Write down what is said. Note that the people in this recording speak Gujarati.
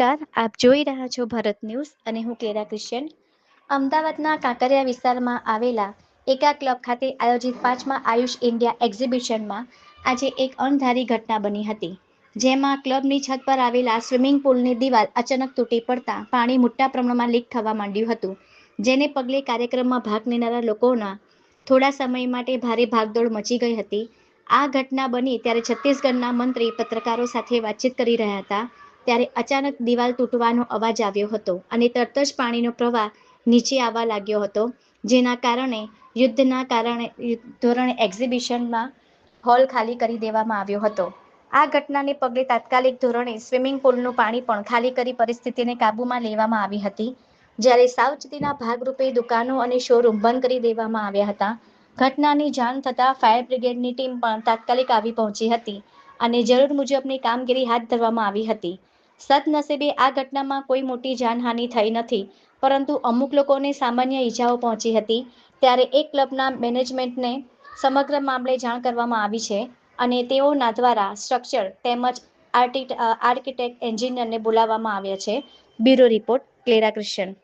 નમસ્કાર, આપ જોઈ રહ્યા છો ભારત ન્યૂઝ અને હું ક્લેરા ક્રિશ્ચન. અમદાવાદના કાંકરિયા વિસ્તારમાં આવેલા એકા ક્લબ ખાતે આયોજિત 5મા આયુષ ઇન્ડિયા એક્ઝિબિશનમાં આજે એક અણધારી ઘટના બની હતી, જેમાં ક્લબની છત પર આવેલા સ્વિમિંગ પુલની દિવાલ અચાનક તૂટી પડતા પાણી મોટા પ્રમાણમાં લીક થવા માંડ્યું હતું, જેને પગલે કાર્યક્રમમાં ભાગ લેનારા લોકોના થોડા સમય માટે ભારે ભાગદોડ મચી ગઈ હતી. આ ઘટના બની ત્યારે છત્તીસગઢના મંત્રી પત્રકારો સાથે વાતચીત કરી રહ્યા હતા, ત્યારે અચાનક દિવાલ તૂટવાનો અવાજ આવ્યો હતો અને તરત જ પાણીનો પ્રવાહ નીચે આવવા લાગ્યો હતો, જેના કારણે યુદ્ધના ધોરણે એક્ઝિબિશનમાં હોલ ખાલી કરી દેવામાં આવ્યો હતો. આ ઘટનાને પગલે તાત્કાલિક ધોરણે સ્વિમિંગ પુલનું પાણી પણ ખાલી કરી પરિસ્થિતિને કાબૂમાં લેવામાં આવી હતી, જ્યારે સાવચેતીના ભાગરૂપે દુકાનો અને શોરૂમ બંધ કરી દેવામાં આવ્યા હતા. ઘટનાની જાણ થતાં ફાયર બ્રિગેડની ટીમ પણ તાત્કાલિક આવી પહોંચી હતી અને જરૂર મુજબની કામગીરી હાથ ધરવામાં આવી હતી. સદનસીબે આ ઘટનામાં કોઈ મોટી જાનહાનિ થઈ નથી, પરંતુ અમુક લોકોને સામાન્ય ઈજાઓ પહોંચી હતી. ત્યારે એક ક્લબના મેનેજમેન્ટને સમગ્ર મામલે જાણ કરવામાં આવી છે અને તેઓના દ્વારા સ્ટ્રક્ચર તેમજ આર્કિટેક્ટ એન્જિનિયરને બોલાવવામાં આવ્યા છે. Bureau report, Clara Christian.